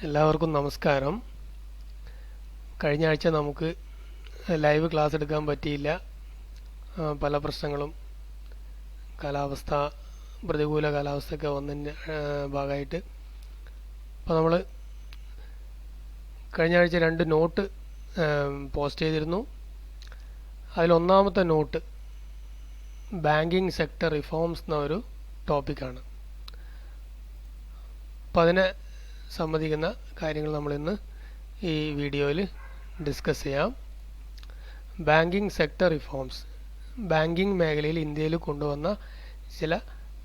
എല്ലാവർക്കും നമസ്കാരം. കഴിഞ്ഞ ആഴ്ച നമുക്ക് ലൈവ് ക്ലാസ് എടുക്കാൻ പറ്റിയില്ല. പല പ്രശ്നങ്ങളും പ്രതികൂല കാലാവസ്ഥയൊക്കെ വന്നതിൻ്റെ ഭാഗമായിട്ട്. അപ്പോൾ നമ്മൾ കഴിഞ്ഞ ആഴ്ച 2 നോട്ട് പോസ്റ്റ് ചെയ്തിരുന്നു. അതിലൊന്നാമത്തെ നോട്ട് ബാങ്കിങ് സെക്ടർ റിഫോംസ് എന്ന ഒരു ടോപ്പിക്കാണ്. അപ്പോൾ അതിനെ സംബന്ധിക്കുന്ന കാര്യങ്ങൾ നമ്മളിന്ന് ഈ വീഡിയോയിൽ ഡിസ്കസ് ചെയ്യാം. ബാങ്കിങ് സെക്ടർ റിഫോംസ്, ബാങ്കിങ് മേഖലയിൽ ഇന്ത്യയിൽ കൊണ്ടുവന്ന ചില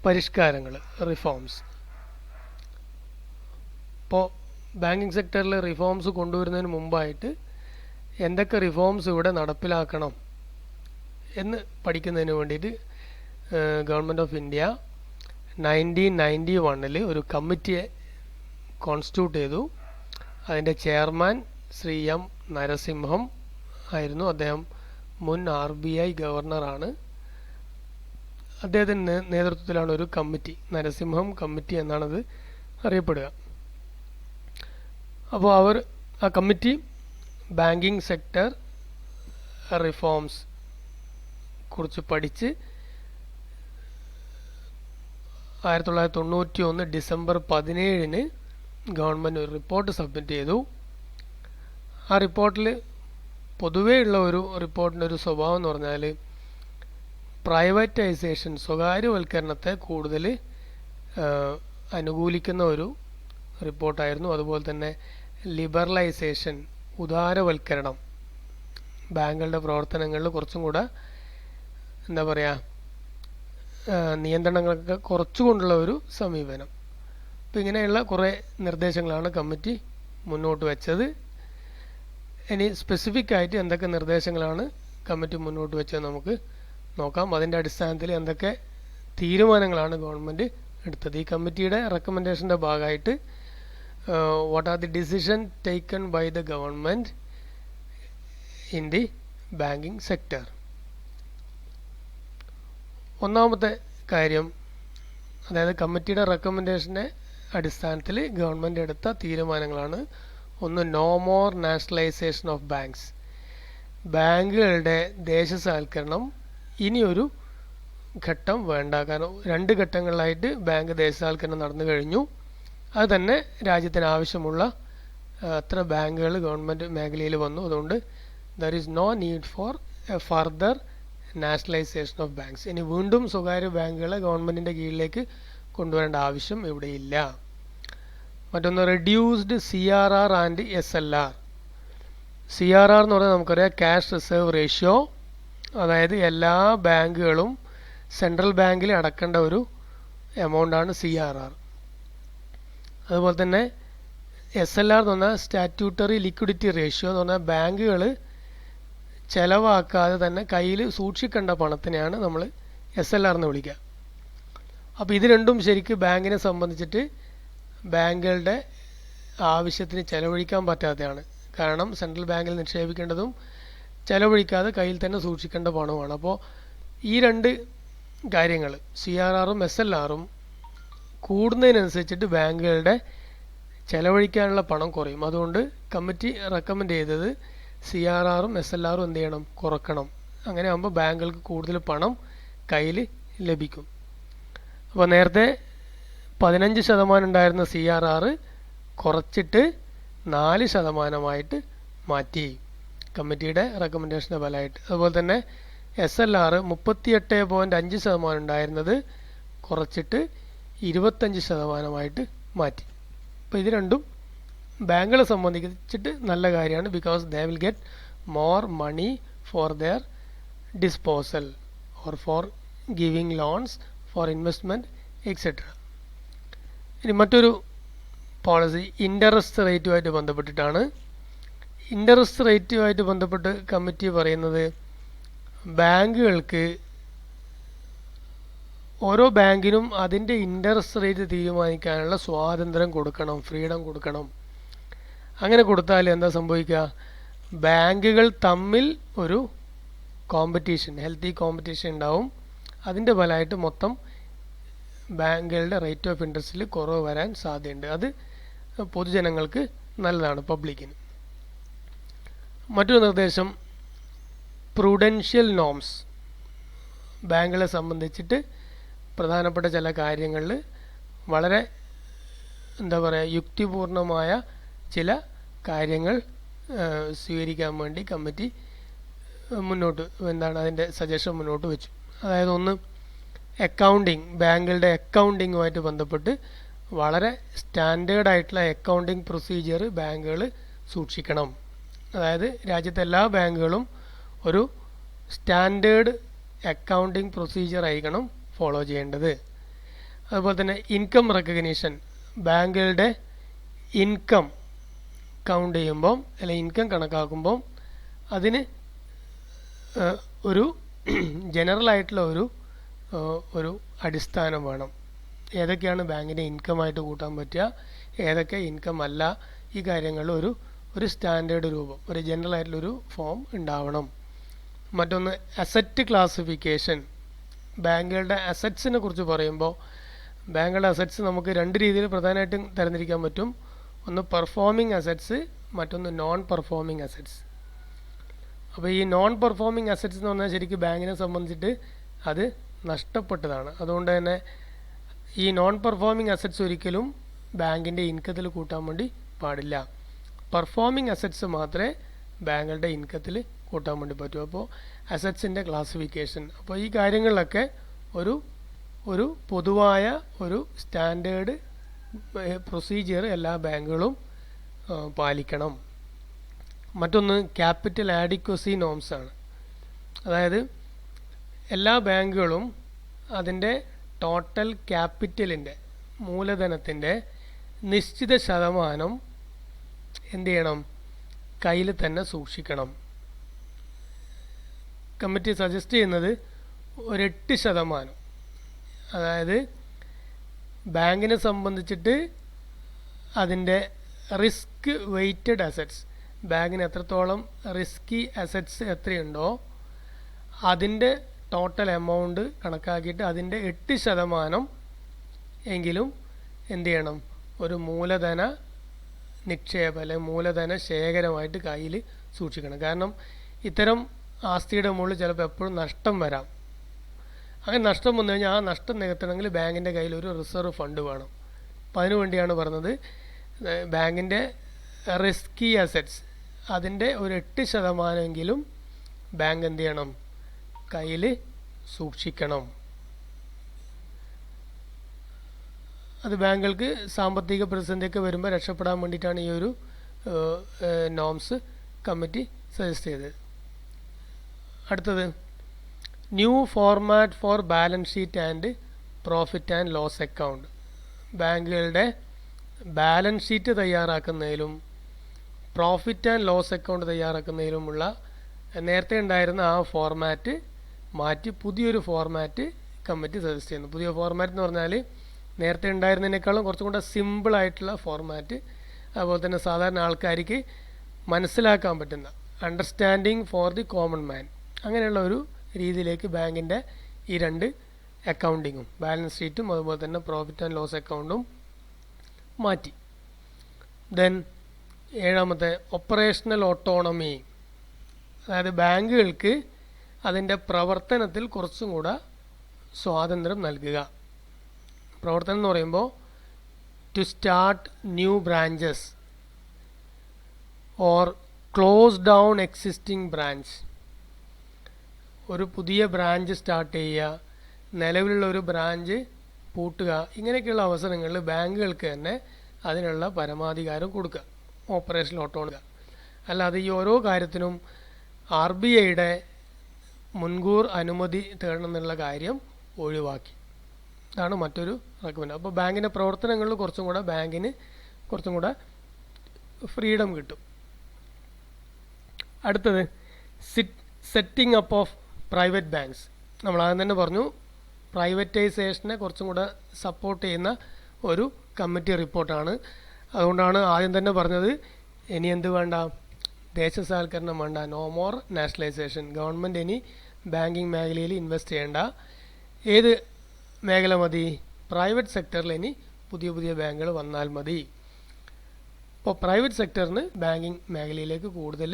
പരിഷ്കാരങ്ങൾ, റിഫോംസ്. ഇപ്പോൾ ബാങ്കിങ് സെക്ടറിൽ റിഫോംസ് കൊണ്ടുവരുന്നതിന് മുമ്പായിട്ട് എന്തൊക്കെ റിഫോംസ് ഇവിടെ നടപ്പിലാക്കണം എന്ന് പഠിക്കുന്നതിന് വേണ്ടിയിട്ട് ഗവൺമെൻറ് ഓഫ് ഇന്ത്യ 1991 ഒരു കമ്മിറ്റിയെ കോൺസ്റ്റിറ്റ്യൂട്ട് ചെയ്തു. അതിൻ്റെ ചെയർമാൻ ശ്രീ എം നരസിംഹം ആയിരുന്നു. അദ്ദേഹം മുൻ RBI ഗവർണറാണ്. അദ്ദേഹത്തിൻ്റെ നേതൃത്വത്തിലാണ് ഒരു കമ്മിറ്റി, നരസിംഹം കമ്മിറ്റി എന്നാണത് അറിയപ്പെടുക. അപ്പോൾ ആ കമ്മിറ്റി ബാങ്കിങ് സെക്ടർ റിഫോംസ് കുറിച്ച് പഠിച്ച് 1991 ഡിസംബർ 17 ഗവൺമെൻറ് ഒരു റിപ്പോർട്ട് സബ്മിറ്റ് ചെയ്തു. ആ റിപ്പോർട്ടിൽ പൊതുവേ ഉള്ള ഒരു റിപ്പോർട്ടിൻ്റെ ഒരു സ്വഭാവം എന്ന് പറഞ്ഞാൽ പ്രൈവറ്റൈസേഷൻ, സ്വകാര്യവൽക്കരണത്തെ കൂടുതൽ അനുകൂലിക്കുന്ന ഒരു റിപ്പോർട്ടായിരുന്നു. അതുപോലെ തന്നെ ലിബറലൈസേഷൻ, ഉദാരവൽക്കരണം, ബാങ്കുകളുടെ പ്രവർത്തനങ്ങളിൽ കുറച്ചും കൂടെ നിയന്ത്രണങ്ങളൊക്കെ കുറച്ചുകൊണ്ടുള്ള ഒരു സമീപനം. അപ്പോൾ ഇങ്ങനെയുള്ള കുറേ നിർദ്ദേശങ്ങളാണ് കമ്മിറ്റി മുന്നോട്ട് വെച്ചത്. ഇനി സ്പെസിഫിക് ആയിട്ട് എന്തൊക്കെ നിർദ്ദേശങ്ങളാണ് കമ്മിറ്റി മുന്നോട്ട് വെച്ചത് നമുക്ക് നോക്കാം. അതിൻ്റെ അടിസ്ഥാനത്തിൽ എന്തൊക്കെ തീരുമാനങ്ങളാണ് ഗവൺമെൻറ് എടുത്തത്. ഈ കമ്മിറ്റിയുടെ റെക്കമെൻഡേഷൻ്റെ ഭാഗമായിട്ട് what are the decision taken by the government in the banking sector. ഒന്നാമത്തെ കാര്യം, അതായത് കമ്മിറ്റിയുടെ റെക്കമെൻഡേഷൻ്റെ അടിസ്ഥാനത്തിൽ ഗവൺമെൻറ് എടുത്ത തീരുമാനങ്ങളാണ്. ഒന്ന്, no more nationalisation of banks. ബാങ്കുകളുടെ ദേശസാൽക്കരണം ഇനിയൊരു ഘട്ടം വേണ്ട. കാരണം 2 ഘട്ടങ്ങളിലായിട്ട് ബാങ്ക് ദേശസാൽക്കരണം നടന്നു കഴിഞ്ഞു. അത് തന്നെ രാജ്യത്തിന് ആവശ്യമുള്ള അത്ര ബാങ്കുകൾ ഗവൺമെൻറ് മേഖലയിൽ വന്നു. അതുകൊണ്ട് there is no need for a further nationalisation of banks. ഇനി വീണ്ടും സ്വകാര്യ ബാങ്കുകളെ ഗവൺമെൻറ്റിൻ്റെ കീഴിലേക്ക് കൊണ്ടുവരേണ്ട ആവശ്യം ഇവിടെയില്ല. മറ്റൊന്ന്, reduced CRR and SLR. CRR എന്ന് പറഞ്ഞാൽ നമുക്കറിയാം ക്യാഷ് റിസർവ് റേഷ്യോ, അതായത് എല്ലാ ബാങ്കുകളും സെൻട്രൽ ബാങ്കിൽ അടക്കേണ്ട ഒരു എമൗണ്ടാണ് CRR. അതുപോലെ തന്നെ SLR എന്ന് പറഞ്ഞാൽ സ്റ്റാറ്റ്യൂട്ടറി ലിക്വിഡിറ്റി റേഷ്യോ എന്ന് പറഞ്ഞാൽ ബാങ്കുകൾ ചിലവാക്കാതെ തന്നെ കയ്യിൽ സൂക്ഷിക്കേണ്ട പണത്തിനെയാണ് നമ്മൾ SLR എന്ന് വിളിക്കുക. അപ്പോൾ ഇത് രണ്ടും ശരിക്കും ബാങ്കിനെ സംബന്ധിച്ചിട്ട് ബാങ്കുകളുടെ ആവശ്യത്തിന് ചെലവഴിക്കാൻ പറ്റാത്തതാണ്. കാരണം സെൻട്രൽ ബാങ്കിൽ നിക്ഷേപിക്കേണ്ടതും ചെലവഴിക്കാതെ കയ്യിൽ തന്നെ സൂക്ഷിക്കേണ്ട പണമാണ്. അപ്പോൾ ഈ 2 കാര്യങ്ങൾ, CRRഉം SLRഉം കൂടുന്നതിനനുസരിച്ചിട്ട് ബാങ്കുകളുടെ ചെലവഴിക്കാനുള്ള പണം കുറയും. അതുകൊണ്ട് കമ്മിറ്റി റെക്കമെൻഡ് ചെയ്തത് CRRഉം SLRഉം എന്ത് ചെയ്യണം, കുറക്കണം. അങ്ങനെ ആകുമ്പോൾ ബാങ്കുകൾക്ക് കൂടുതൽ പണം കയ്യിൽ ലഭിക്കും. അപ്പോൾ നേരത്തെ 15% ഉണ്ടായിരുന്ന CRR കുറച്ചിട്ട് 4% മാറ്റി കമ്മിറ്റിയുടെ റെക്കമെൻഡേഷൻ്റെ ഫലമായിട്ട്. അതുപോലെ തന്നെ SLR 38.5% ഉണ്ടായിരുന്നത് കുറച്ചിട്ട് 25% മാറ്റി. അപ്പോൾ ഇത് രണ്ടും ബാങ്കുകളെ സംബന്ധിച്ചിട്ട് നല്ല കാര്യമാണ്. Because they will get more money for their disposal or for giving loans for investment etcetera. ഇനി മറ്റൊരു പോളിസി ഇൻട്രസ്റ്റ് റേറ്റുമായിട്ട് ബന്ധപ്പെട്ടിട്ടാണ്. ഇൻട്രസ്റ്റ് റേറ്റുമായിട്ട് ബന്ധപ്പെട്ട് കമ്മിറ്റി പറയുന്നത് ബാങ്കുകൾക്ക്, ഓരോ ബാങ്കിനും അതിൻ്റെ ഇൻട്രസ്റ്റ് റേറ്റ് തീരുമാനിക്കാനുള്ള സ്വാതന്ത്ര്യം കൊടുക്കണം, ഫ്രീഡം കൊടുക്കണം. അങ്ങനെ കൊടുത്താൽ എന്താ സംഭവിക്കുക, ബാങ്കുകൾ തമ്മിൽ ഒരു കോമ്പറ്റീഷൻ, ഹെൽത്തി കോമ്പറ്റീഷൻ ഉണ്ടാവും. അതിൻ്റെ ഫലമായിട്ട് മൊത്തം ബാങ്കുകളുടെ റേറ്റ് ഓഫ് ഇൻട്രസ്റ്റിൽ കുറവ് വരാൻ സാധ്യതയുണ്ട്. അത് പൊതുജനങ്ങൾക്ക് നല്ലതാണ്, പബ്ലിക്കിന്. മറ്റൊരു നിർദ്ദേശം പ്രൂഡൻഷ്യൽ നോംസ്. ബാങ്കുകളെ സംബന്ധിച്ചിട്ട് പ്രധാനപ്പെട്ട ചില കാര്യങ്ങളിൽ വളരെ യുക്തിപൂർണമായ ചില കാര്യങ്ങൾ സ്വീകരിക്കാൻ വേണ്ടി കമ്മിറ്റി അതിൻ്റെ സജഷൻ മുന്നോട്ട് വെച്ചു. അതായത് ഒന്ന്, അക്കൗണ്ടിങ്, ബാങ്കുകളുടെ അക്കൗണ്ടിങ്ങുമായിട്ട് ബന്ധപ്പെട്ട് വളരെ സ്റ്റാൻഡേർഡ് ആയിട്ടുള്ള അക്കൗണ്ടിങ് പ്രൊസീജിയർ ബാങ്കുകൾ സൂക്ഷിക്കണം. അതായത് രാജ്യത്തെ എല്ലാ ബാങ്കുകളും ഒരു സ്റ്റാൻഡേർഡ് അക്കൗണ്ടിങ് പ്രൊസീജിയർ ആയിരിക്കണം ഫോളോ ചെയ്യേണ്ടത്. അതുപോലെ തന്നെ ഇൻകം റെക്കഗ്നീഷൻ, ബാങ്കുകളുടെ ഇൻകം കൗണ്ട് ചെയ്യുമ്പം അല്ലെങ്കിൽ ഇൻകം കണക്കാക്കുമ്പം അതിന് ഒരു ജനറൽ ആയിട്ടുള്ള ഒരു അടിസ്ഥാനം വേണം. ഏതൊക്കെയാണ് ബാങ്കിൻ്റെ ഇൻകമായിട്ട് കൂട്ടാൻ പറ്റുക, ഏതൊക്കെ ഇൻകം അല്ല, ഈ കാര്യങ്ങളിൽ ഒരു സ്റ്റാൻഡേർഡ് രൂപം, ഒരു ജനറൽ ആയിട്ടുള്ളൊരു ഫോം ഉണ്ടാവണം. മറ്റൊന്ന് അസറ്റ് ക്ലാസിഫിക്കേഷൻ. ബാങ്കുകളുടെ അസറ്റ്സിനെ കുറിച്ച് പറയുമ്പോൾ ബാങ്കുകളുടെ അസറ്റ്സ് നമുക്ക് രണ്ട് രീതിയിൽ പ്രധാനമായിട്ടും തരംതിരിക്കാൻ പറ്റും. ഒന്ന് പെർഫോമിംഗ് അസറ്റ്സ്, മറ്റൊന്ന് നോൺ പെർഫോമിംഗ് അസറ്റ്സ്. അപ്പോൾ ഈ നോൺ പെർഫോമിംഗ് അസറ്റ്സ് എന്ന് പറഞ്ഞാൽ ശരിക്കും ബാങ്കിനെ സംബന്ധിച്ചിട്ട് അത് നഷ്ടപ്പെട്ടതാണ്. അതുകൊണ്ട് തന്നെ ഈ നോൺ പെർഫോമിംഗ് അസറ്റ്സ് ഒരിക്കലും ബാങ്കിൻ്റെ ഇൻകത്തിൽ കൂട്ടാൻ വേണ്ടി പാടില്ല. പെർഫോമിംഗ് അസറ്റ്സ് മാത്രമേ ബാങ്കുകളുടെ ഇൻകത്തിൽ കൂട്ടാൻ വേണ്ടി പറ്റൂ. അപ്പോൾ അസറ്റ്സിൻ്റെ ക്ലാസിഫിക്കേഷൻ, അപ്പോൾ ഈ കാര്യങ്ങളിലൊക്കെ ഒരു പൊതുവായ ഒരു സ്റ്റാൻഡേർഡ് പ്രൊസീജിയർ എല്ലാ ബാങ്കുകളും പാലിക്കണം. മറ്റൊന്ന് ക്യാപിറ്റൽ ആഡിക്വസി നോംസ് ആണ്. അതായത് എല്ലാ ബാങ്കുകളും അതിൻ്റെ ടോട്ടൽ ക്യാപിറ്റലിൻ്റെ, മൂലധനത്തിൻ്റെ നിശ്ചിത ശതമാനം എന്ത് ചെയ്യണം, കയ്യിൽ തന്നെ സൂക്ഷിക്കണം. കമ്മിറ്റി സജസ്റ്റ് ചെയ്യുന്നത് ഒരു 8%. അതായത് ബാങ്കിനെ സംബന്ധിച്ചിട്ട് അതിൻ്റെ റിസ്ക് വെയ്റ്റഡ് അസറ്റ്സ്, ബാങ്കിന് എത്രത്തോളം റിസ്കി അസറ്റ്സ് എത്രയുണ്ടോ അതിൻ്റെ ടോട്ടൽ എമൗണ്ട് കണക്കാക്കിയിട്ട് അതിൻ്റെ 8% എങ്കിലും എന്ത് ചെയ്യണം, ഒരു മൂലധന നിക്ഷേപം അല്ലെങ്കിൽ മൂലധന ശേഖരമായിട്ട് കയ്യിൽ സൂക്ഷിക്കണം. കാരണം ഇത്തരം ആസ്തിയുടെ മുകളിൽ ചിലപ്പോൾ എപ്പോഴും നഷ്ടം വരാം. അങ്ങനെ നഷ്ടം വന്നു കഴിഞ്ഞാൽ ആ നഷ്ടം നികത്തണമെങ്കിൽ ബാങ്കിൻ്റെ കയ്യിൽ ഒരു റിസർവ് ഫണ്ട് വേണം. അപ്പം അതിനുവേണ്ടിയാണ് പറഞ്ഞത് ബാങ്കിൻ്റെ റിസ്കി അസറ്റ്സ് അതിൻ്റെ ഒരു 8% ബാങ്ക് എന്ത് ചെയ്യണം, കയ്യിൽ സൂക്ഷിക്കണം. അത് ബാങ്കുകൾക്ക് സാമ്പത്തിക പ്രതിസന്ധിയൊക്കെ വരുമ്പോൾ രക്ഷപ്പെടാൻ വേണ്ടിയിട്ടാണ് ഈ ഒരു നോംസ് കമ്മിറ്റി സജസ്റ്റ് ചെയ്തത്. അടുത്തത് new format for balance sheet and profit and loss account. ബാങ്കുകളുടെ ബാലൻസ് ഷീറ്റ് തയ്യാറാക്കുന്നതിലും പ്രോഫിറ്റ് ആൻഡ് ലോസ് അക്കൗണ്ട് തയ്യാറാക്കുന്നതിലുമുള്ള നേരത്തെ ഉണ്ടായിരുന്ന ആ ഫോർമാറ്റ് മാറ്റി പുതിയൊരു ഫോർമാറ്റ് കമ്മിറ്റി സജസ്റ്റ് ചെയ്യുന്നു. പുതിയ ഫോർമാറ്റ് എന്ന് പറഞ്ഞാൽ നേരത്തെ ഉണ്ടായിരുന്നതിനേക്കാളും കുറച്ചും കൂടെ സിമ്പിളായിട്ടുള്ള ഫോർമാറ്റ്, അതുപോലെ തന്നെ സാധാരണ ആൾക്കാർക്ക് മനസ്സിലാക്കാൻ പറ്റുന്ന, understanding for the common man, അങ്ങനെയുള്ള ഒരു രീതിയിലേക്ക് ബാങ്കിൻ്റെ ഈ രണ്ട് അക്കൗണ്ടിങ്ങും ബാലൻസ് ഷീറ്റും അതുപോലെ തന്നെ പ്രോഫിറ്റ് ആൻഡ് ലോസ് അക്കൗണ്ടും മാറ്റി. ദെൻ 7ാമത്തെ ഓപ്പറേഷണൽ ഓട്ടോണമി. അതായത് ബാങ്കുകൾക്ക് അതിൻ്റെ പ്രവർത്തനത്തിൽ കുറച്ചും കൂടെ സ്വാതന്ത്ര്യം നൽകുക. പ്രവർത്തനം എന്ന് പറയുമ്പോൾ to start new branches or close down existing branch. ഒരു പുതിയ ബ്രാഞ്ച് സ്റ്റാർട്ട് ചെയ്യുക, നിലവിലുള്ള ഒരു ബ്രാഞ്ച് പൂട്ടുക, ഇങ്ങനെയൊക്കെയുള്ള അവസരങ്ങളിൽ ബാങ്കുകൾക്ക് തന്നെ അതിനുള്ള പരമാധികാരം കൊടുക്കുക, ഓപ്പറേഷണൽ ഓട്ടോണമി. അല്ലാതെ ഈ ഓരോ കാര്യത്തിനും RBIയുടെ മുൻകൂർ അനുമതി തേടണം എന്നുള്ള കാര്യം ഒഴിവാക്കി. ഇതാണ് മറ്റൊരു റെക്കമെൻഡ്. അപ്പോൾ ബാങ്കിൻ്റെ പ്രവർത്തനങ്ങളിൽ ബാങ്കിന് കുറച്ചും കൂടെ ഫ്രീഡം കിട്ടും. അടുത്തത് setting up of private banks. നമ്മൾ ആദ്യം തന്നെ പറഞ്ഞു പ്രൈവറ്റൈസേഷനെ കുറച്ചും കൂടെ സപ്പോർട്ട് ചെയ്യുന്ന ഒരു കമ്മിറ്റി റിപ്പോർട്ടാണ്. അതുകൊണ്ടാണ് ആദ്യം തന്നെ പറഞ്ഞത് ഇനി എന്ത് വേണ്ട, ദേശസാൽക്കരണം വേണ്ട, നോ മോർ നാഷണലൈസേഷൻ. ഗവൺമെൻറ് ഇനി ബാങ്കിങ് മേഖലയിൽ ഇൻവെസ്റ്റ് ചെയ്യേണ്ട. ഏത് മേഖല മതി? പ്രൈവറ്റ് സെക്ടറിൽ ഇനി പുതിയ പുതിയ ബാങ്കുകൾ വന്നാൽ മതി. അപ്പോൾ പ്രൈവറ്റ് സെക്ടറിന് ബാങ്കിങ് മേഖലയിലേക്ക് കൂടുതൽ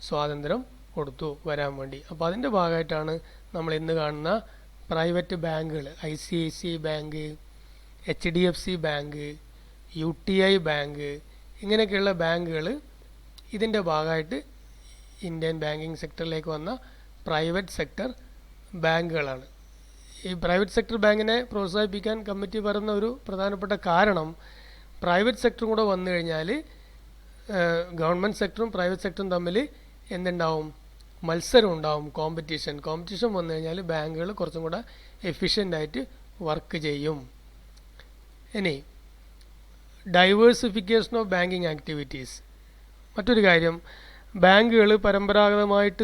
സ്വാതന്ത്ര്യം കൊടുത്തു വരാൻ വേണ്ടി. അപ്പോൾ അതിൻ്റെ ഭാഗമായിട്ടാണ് നമ്മൾ ഇന്ന് കാണുന്ന പ്രൈവറ്റ് ബാങ്കുകൾ, ICICI bank, HDFC bank, UTI bank, ഇങ്ങനെയൊക്കെയുള്ള ബാങ്കുകൾ ഇതിൻ്റെ ഭാഗമായിട്ട് ഇന്ത്യൻ ബാങ്കിങ് സെക്ടറിലേക്ക് വന്ന പ്രൈവറ്റ് സെക്ടർ ബാങ്കുകളാണ്. ഈ പ്രൈവറ്റ് സെക്ടർ ബാങ്കിനെ പ്രോത്സാഹിപ്പിക്കാൻ കമ്മിറ്റി പറയുന്ന ഒരു പ്രധാനപ്പെട്ട കാരണം, പ്രൈവറ്റ് സെക്ടറും കൂടെ വന്നു കഴിഞ്ഞാൽ ഗവൺമെൻറ് സെക്ടറും പ്രൈവറ്റ് സെക്ടറും തമ്മിൽ എന്തുണ്ടാവും, മത്സരം ഉണ്ടാവും, കോമ്പറ്റീഷൻ വന്നു കഴിഞ്ഞാൽ ബാങ്കുകൾ കുറച്ചും കൂടെ എഫിഷ്യൻ്റായിട്ട് വർക്ക് ചെയ്യും. ഇനി ഡൈവേഴ്സിഫിക്കേഷൻ ഓഫ് ബാങ്കിങ് ആക്ടിവിറ്റീസ്. മറ്റൊരു കാര്യം, ബാങ്കുകൾ പരമ്പരാഗതമായിട്ട്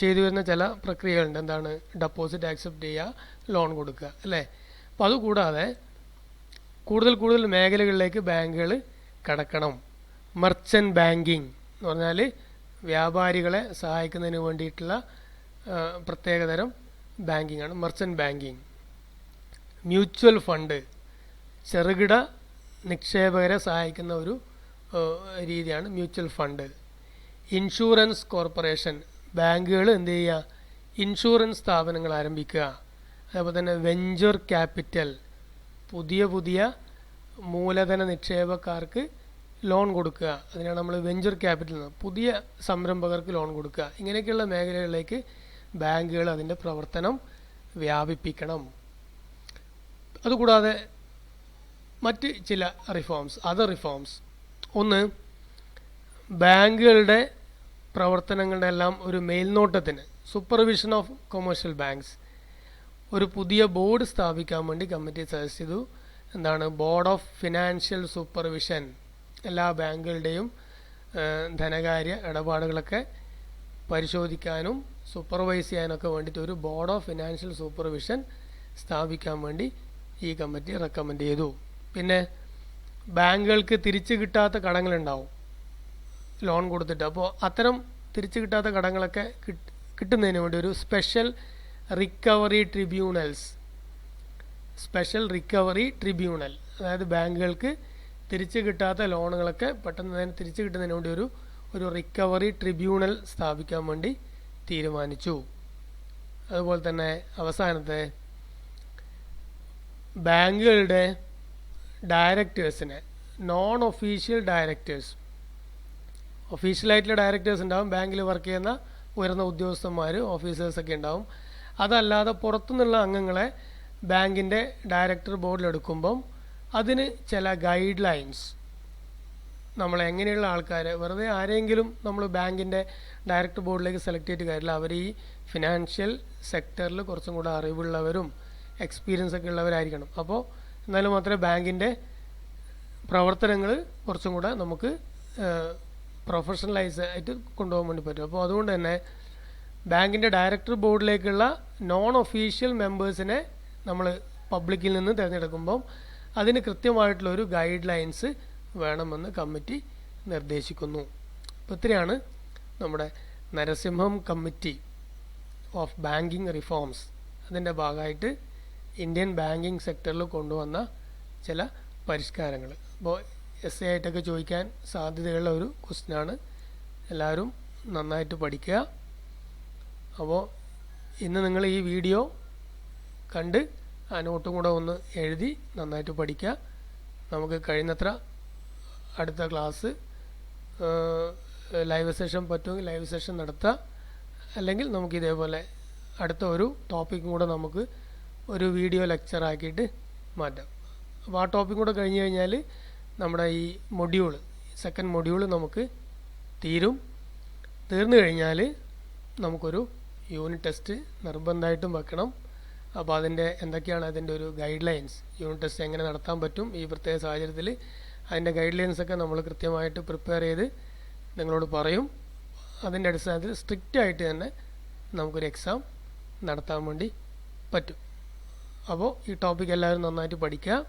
ചെയ്തു വരുന്ന ചില പ്രക്രിയകളുണ്ട്. എന്താണ്? ഡെപ്പോസിറ്റ് ആക്സെപ്റ്റ് ചെയ്യുക, ലോൺ കൊടുക്കുക, അല്ലേ? അപ്പോൾ അതുകൂടാതെ കൂടുതൽ മേഖലകളിലേക്ക് ബാങ്കുകൾ കടക്കണം. മർച്ചൻ്റ് ബാങ്കിങ് എന്ന് പറഞ്ഞാൽ വ്യാപാരികളെ സഹായിക്കുന്നതിന് വേണ്ടിയിട്ടുള്ള പ്രത്യേകതരം ബാങ്കിങ് ആണ് മർച്ചൻ്റ് ബാങ്കിങ്. മ്യൂച്വൽ ഫണ്ട്, ചെറുകിട നിക്ഷേപകരെ സഹായിക്കുന്ന ഒരു രീതിയാണ് മ്യൂച്വൽ ഫണ്ട്. ഇൻഷുറൻസ് കോർപ്പറേഷൻ, ബാങ്കുകൾ എന്ത് ചെയ്യുക, ഇൻഷുറൻസ് സ്ഥാപനങ്ങൾ ആരംഭിക്കുക. അതേപോലെ തന്നെ വെഞ്ചർ ക്യാപിറ്റൽ, പുതിയ മൂലധന നിക്ഷേപക്കാർക്ക് ലോൺ കൊടുക്കുക. അതിനാണ് നമ്മൾ വെഞ്ചർ ക്യാപിറ്റൽ, പുതിയ സംരംഭകർക്ക് ലോൺ കൊടുക്കുക. ഇങ്ങനെയൊക്കെയുള്ള മേഖലകളിലേക്ക് ബാങ്കുകൾ അതിൻ്റെ പ്രവർത്തനം വ്യാപിപ്പിക്കണം. അതുകൂടാതെ മറ്റ് ചില അതർ റിഫോംസ്. ഒന്ന്, ബാങ്കുകളുടെ പ്രവർത്തനങ്ങളുടെ എല്ലാം ഒരു മേൽനോട്ടത്തിന്, സൂപ്പർവിഷൻ ഓഫ് കൊമേഴ്ഷ്യൽ ബാങ്ക്സ്, ഒരു പുതിയ ബോർഡ് സ്ഥാപിക്കാൻ വേണ്ടി കമ്മിറ്റി സജസ്റ്റ് ചെയ്തു. എന്താണ്? Board of financial supervision. എല്ലാ ബാങ്കുകളുടെയും ധനകാര്യ ഇടപാടുകളൊക്കെ പരിശോധിക്കാനും സൂപ്പർവൈസ് ചെയ്യാനൊക്കെ വേണ്ടിയിട്ട് ഒരു ബോർഡ് ഓഫ് ഫിനാൻഷ്യൽ സൂപ്പർവിഷൻ സ്ഥാപിക്കാൻ വേണ്ടി ഈ കമ്മിറ്റി റെക്കമെൻഡ് ചെയ്തു. പിന്നെ ബാങ്കുകൾക്ക് തിരിച്ചു കിട്ടാത്ത കടങ്ങളുണ്ടാവും ലോൺ കൊടുത്തിട്ട്. അപ്പോൾ അത്തരം തിരിച്ചു കിട്ടാത്ത കടങ്ങളൊക്കെ കിട്ടുന്നതിന് വേണ്ടി ഒരു സ്പെഷ്യൽ റിക്കവറി ട്രിബ്യൂണൽ, അതായത് ബാങ്കുകൾക്ക് തിരിച്ചു കിട്ടാത്ത ലോണുകളൊക്കെ പെട്ടെന്ന് തന്നെ തിരിച്ചു കിട്ടുന്നതിന് വേണ്ടി ഒരു റിക്കവറി ട്രിബ്യൂണൽ സ്ഥാപിക്കാൻ വേണ്ടി തീരുമാനിച്ചു. അതുപോലെ തന്നെ അവസാനത്തെ, ബാങ്കുകളുടെ ഡയറക്ടേഴ്സിനെ, നോൺ ഒഫീഷ്യൽ ഡയറക്ടേഴ്സ്, ഒഫീഷ്യലായിട്ടുള്ള ഡയറക്ടേഴ്സ് ഉണ്ടാവും, ബാങ്കിൽ വർക്ക് ചെയ്യുന്ന ഉയർന്ന ഉദ്യോഗസ്ഥന്മാർ, ഓഫീസേഴ്സൊക്കെ ഉണ്ടാവും. അതല്ലാതെ പുറത്തുനിന്നുള്ള അംഗങ്ങളെ ബാങ്കിൻ്റെ ഡയറക്ടർ ബോർഡിലെടുക്കുമ്പം അതിന് ചില ഗൈഡ് ലൈൻസ്, നമ്മൾ എങ്ങനെയുള്ള ആൾക്കാരെ, വെറുതെ ആരെങ്കിലും നമ്മൾ ബാങ്കിൻ്റെ ഡയറക്ടർ ബോർഡിലേക്ക് സെലക്ട് ചെയ്തിട്ട് കാര്യമില്ല. അവർ ഈ ഫിനാൻഷ്യൽ സെക്ടറിൽ കുറച്ചും കൂടെ അറിവുള്ളവരും എക്സ്പീരിയൻസ് ഒക്കെ ഉള്ളവരായിരിക്കണം. അപ്പോൾ എന്നാലും മാത്രമേ ബാങ്കിൻ്റെ പ്രവർത്തനങ്ങൾ കുറച്ചും കൂടെ നമുക്ക് പ്രൊഫഷണലൈസ് ആയിട്ട് കൊണ്ടുപോകാൻ വേണ്ടി പറ്റും. അപ്പോൾ അതുകൊണ്ട് തന്നെ ബാങ്കിൻ്റെ ഡയറക്ടർ ബോർഡിലേക്കുള്ള നോൺ ഒഫീഷ്യൽ മെമ്പേഴ്സിനെ നമ്മൾ പബ്ലിക്കിൽ നിന്ന് തിരഞ്ഞെടുക്കുമ്പം അതിന് കൃത്യമായിട്ടുള്ളൊരു ഗൈഡ് ലൈൻസ് വേണമെന്ന് കമ്മിറ്റി നിർദ്ദേശിക്കുന്നു. അപ്പോൾ ഇത്രയാണ് നമ്മുടെ Narasimham committee of banking reforms, അതിൻ്റെ ഭാഗമായിട്ട് ഇന്ത്യൻ ബാങ്കിങ് സെക്ടറിൽ കൊണ്ടുവന്ന ചില പരിഷ്കാരങ്ങൾ. അപ്പോൾ എസ് എ ആയിട്ടൊക്കെ ചോദിക്കാൻ സാധ്യതയുള്ള ഒരു ക്വസ്റ്റ്യനാണ്. എല്ലാവരും നന്നായിട്ട് പഠിക്കുക. അപ്പോൾ ഇന്ന് നിങ്ങൾ ഈ വീഡിയോ കണ്ട് ആ നോട്ടും കൂടെ ഒന്ന് എഴുതി നന്നായിട്ട് പഠിക്കുക. നമുക്ക് കഴിയുന്നത്ര അടുത്ത ക്ലാസ് ലൈവ് സെഷൻ പറ്റുമെങ്കിൽ ലൈവ് സെഷൻ നടത്തുക, അല്ലെങ്കിൽ നമുക്ക് ഇതേപോലെ അടുത്ത ഒരു ടോപ്പിക്കും കൂടെ നമുക്ക് ഒരു വീഡിയോ ലെക്ചർ ആക്കിയിട്ട് മാറ്റാം. അപ്പോൾ ആ ടോപ്പിക്കും കൂടെ കഴിഞ്ഞ് കഴിഞ്ഞാൽ നമ്മുടെ ഈ സെക്കൻഡ് മൊഡ്യൂൾ നമുക്ക് തീർന്നു കഴിഞ്ഞാൽ നമുക്കൊരു യൂണിറ്റ് ടെസ്റ്റ് നിർബന്ധമായിട്ടും വെക്കണം. അപ്പോൾ എന്തൊക്കെയാണ് അതിൻ്റെ ഒരു ഗൈഡ് ലൈൻസ്, യൂണിറ്റ് ടെസ്റ്റ് എങ്ങനെ നടത്താൻ പറ്റും ഈ പ്രത്യേക സാഹചര്യത്തിൽ, അതിൻ്റെ ഗൈഡ് ലൈൻസൊക്കെ നമ്മൾ കൃത്യമായിട്ട് പ്രിപ്പയർ ചെയ്ത് നിങ്ങളോട് പറയും. അതിൻ്റെ അടിസ്ഥാനത്തിൽ സ്ട്രിക്റ്റ് ആയിട്ട് തന്നെ നമുക്കൊരു എക്സാം നടത്താൻ വേണ്ടി പറ്റും. അപ്പോൾ ഈ ടോപ്പിക് എല്ലാവരും നന്നായിട്ട് പഠിക്കുക.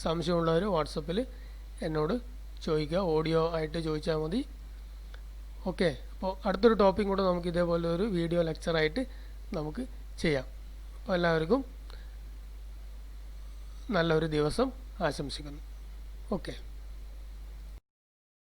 സംശയമുള്ളവർ വാട്സപ്പിൽ എന്നോട് ചോദിക്കുക, ഓഡിയോ ആയിട്ട് ചോദിച്ചാൽ മതി. ഓക്കെ, അപ്പോൾ അടുത്തൊരു ടോപ്പിക് കൂടെ നമുക്ക് ഇതേപോലെ ഒരു വീഡിയോ ലെക്ചറായിട്ട് നമുക്ക് ചെയ്യാം. അപ്പോൾ എല്ലാവർക്കും നല്ലൊരു ദിവസം ആശംസിക്കുന്നു. ഓക്കെ.